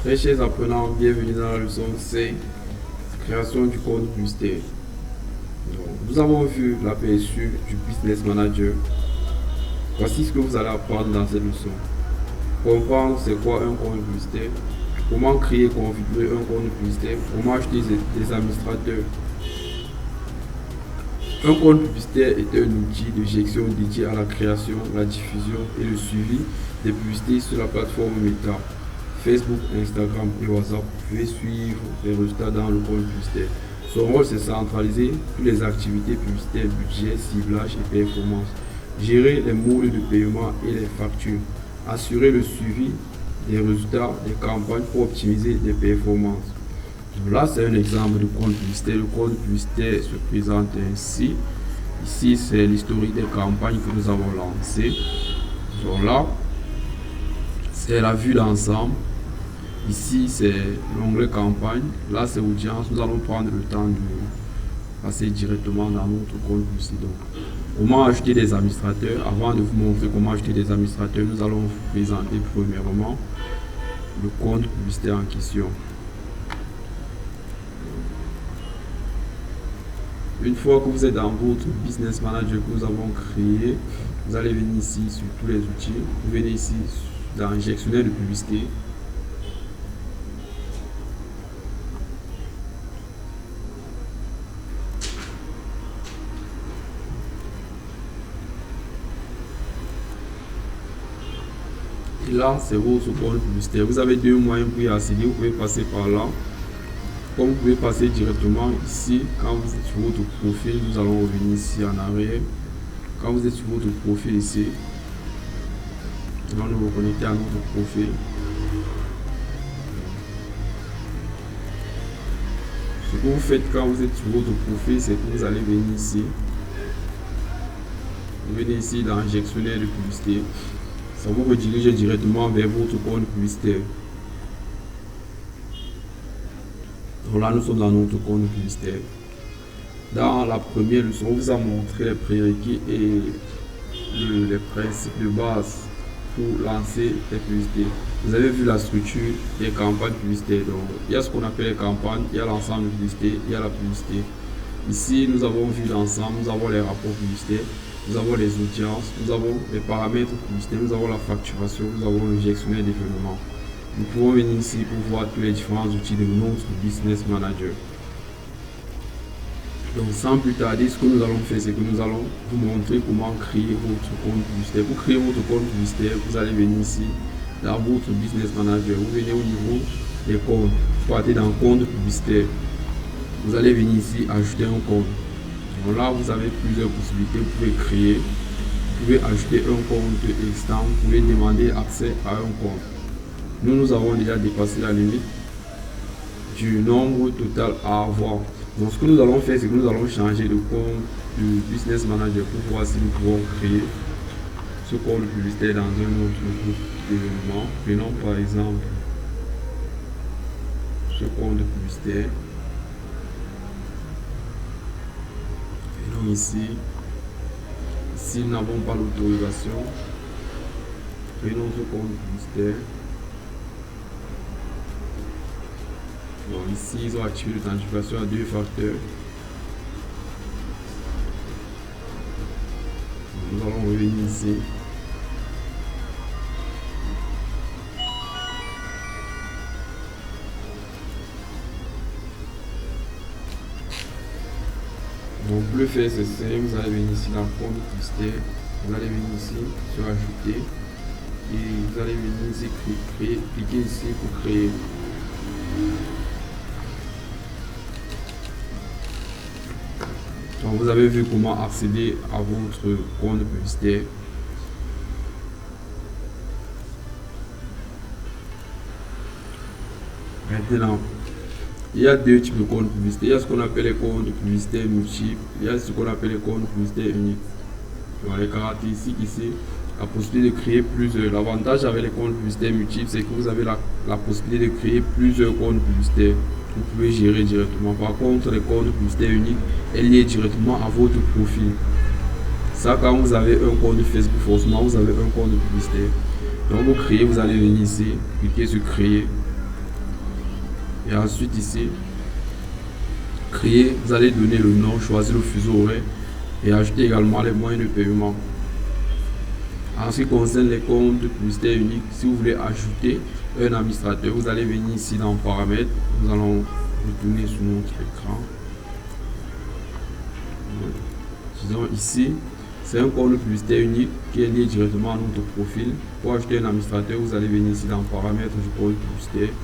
Très chers apprenants, bienvenue dans la leçon C, création du compte publicitaire. Nous avons vu l'aperçu du Business Manager. Voici ce que vous allez apprendre dans cette leçon. Comprendre c'est quoi un compte publicitaire, comment créer et configurer un compte publicitaire, comment acheter des administrateurs. Un compte publicitaire est un outil de gestion dédié à la création, la diffusion et le suivi des publicités sur la plateforme Meta. Facebook, Instagram et WhatsApp, vous pouvez suivre les résultats dans le compte publicitaire. Son rôle, c'est centraliser toutes les activités publicitaires, budget, ciblage et performance, gérer les modes de paiement et les factures, assurer le suivi des résultats des campagnes pour optimiser les performances. Donc là, c'est un exemple de compte publicitaire. Le compte publicitaire se présente ainsi. Ici, c'est l'historique des campagnes que nous avons lancées. Donc là, c'est la vue d'ensemble. Ici, c'est l'onglet campagne. Là, c'est audience. Nous allons prendre le temps de passer directement dans notre compte publicitaire. Donc, comment acheter des administrateurs? Avant de vous montrer comment acheter des administrateurs, nous allons vous présenter premièrement le compte publicitaire en question. Une fois que vous êtes dans votre Business Manager que nous avons créé, vous allez venir ici sur tous les outils. Vous venez ici dans le gestionnaire de publicité. Et là, c'est votre compte publicitaire. Vous avez deux moyens pour y accéder. Vous pouvez passer par là. Comme vous pouvez passer directement ici, quand vous êtes sur votre profil, nous allons revenir ici en arrière. Quand vous êtes sur votre profil ici, nous allons nous reconnecter à notre profil. Ce que vous faites quand vous êtes sur votre profil, c'est que vous allez venir ici. Vous venez ici dans le gestionnaire de publicité. Ça vous redirige directement vers votre compte publicitaire. Donc là, nous sommes dans notre compte publicitaire. Dans la première leçon, on vous a montré les prérequis et les principes de base pour lancer les publicités. Vous avez vu la structure des campagnes publicitaires. Donc, il y a ce qu'on appelle les campagnes, il y a l'ensemble de publicité, il y a la publicité. Ici, nous avons vu l'ensemble, nous avons les rapports publicitaires, nous avons les audiences, nous avons les paramètres publicitaires, nous avons la facturation, nous avons le gestionnaire d'événements. Nous pouvons venir ici pour voir tous les différents outils de notre Business Manager. Donc sans plus tarder, ce que nous allons faire, c'est que nous allons vous montrer comment créer votre compte publicitaire. Pour créer votre compte publicitaire, vous allez venir ici dans votre Business Manager. Vous venez au niveau des comptes. Vous partez dans compte publicitaire. Vous allez venir ici ajouter un compte. Donc là, vous avez plusieurs possibilités. Vous pouvez créer, vous pouvez ajouter un compte externe, vous pouvez demander accès à un compte. Nous avons déjà dépassé la limite du nombre total à avoir. Donc ce que nous allons faire, c'est que nous allons changer de compte du Business Manager pour voir si nous pouvons créer ce compte publicitaire dans un autre groupe d'événements. Prenons par exemple ce compte publicitaire. Venons ici. Si nous n'avons pas l'autorisation, prenons ce compte publicitaire. Bon, ici, ils ont activé l'authentification à 2 facteurs. Nous allons revenir ici. Donc, pour le faire, c'est simple. Vous allez venir ici dans le compte publicitaire. Vous allez venir ici sur ajouter. Et vous allez venir ici cliquer ici pour créer. Donc vous avez vu comment accéder à votre compte publicitaire. Maintenant, il y a deux types de comptes publicitaires. Il y a ce qu'on appelle les comptes publicitaires multiples. Il y a ce qu'on appelle les comptes publicitaires uniques. Donc les caractéristiques ici, la possibilité de créer plusieurs. L'avantage avec les comptes publicitaires multiples, c'est que vous avez la possibilité de créer plusieurs comptes publicitaires. Vous pouvez gérer directement. Par contre, les comptes publicitaires uniques est lié directement à votre profil. Ça, quand vous avez un compte Facebook, forcément, vous avez un compte publicitaire. Donc, vous créez, vous allez venir ici, cliquez sur créer. Et ensuite ici, créer, vous allez donner le nom, choisir le fuseau horaire et ajouter également les moyens de paiement. En ce qui concerne les comptes publicitaires uniques, si vous voulez ajouter un administrateur, vous allez venir ici dans paramètres, nous allons retourner sur notre écran. Disons ici, c'est un compte publicitaire unique qui est lié directement à notre profil. Pour ajouter un administrateur, vous allez venir ici dans paramètres du compte publicitaire.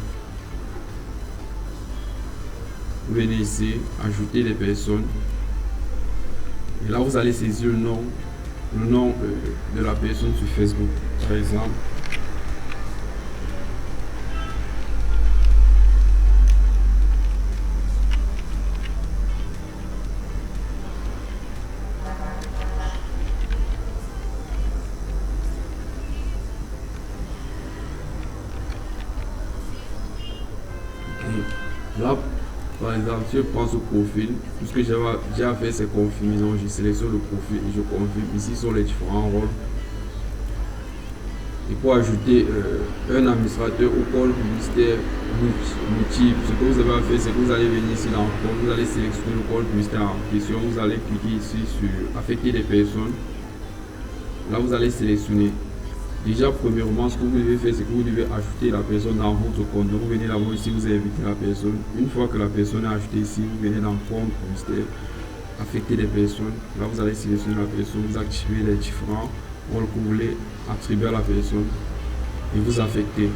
Vous venez ici, ajouter les personnes. Et là, vous allez saisir le nom de la personne sur Facebook, par exemple. Là, par exemple, si je prends ce profil, tout ce que j'ai à faire, c'est confirmer. Donc, je sélectionne le profil et je confirme. Ici sont les différents rôles. Et pour ajouter un administrateur au compte publicitaire multiple, ce que vous avez à faire, c'est que vous allez venir ici dans le compte, vous allez sélectionner le compte publicitaire en question, vous allez cliquer ici sur affecter les personnes. Là, vous allez sélectionner. Déjà, premièrement, ce que vous devez faire, c'est que vous devez ajouter la personne dans votre compte. Donc, vous venez d'abord ici, vous invitez la personne. Une fois que la personne est ajoutée ici, vous venez dans le compte publicitaire, affecter les personnes. Là, vous allez sélectionner la personne, vous activez les différents rôles que vous voulez attribuer à la personne et vous affectez.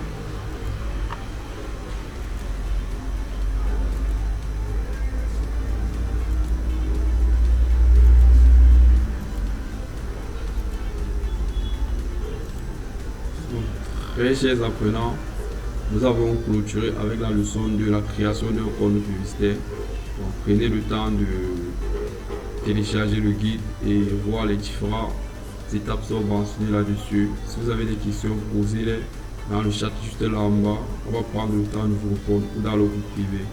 Très chers apprenants, nous avons clôturé avec la leçon de la création d'un compte publicitaire. Donc, prenez le temps de télécharger le guide et voir les différentes étapes sont mentionnées là-dessus. Si vous avez des questions, posez-les dans le chat juste là en bas. On va prendre le temps de vous répondre ou dans le groupe privé.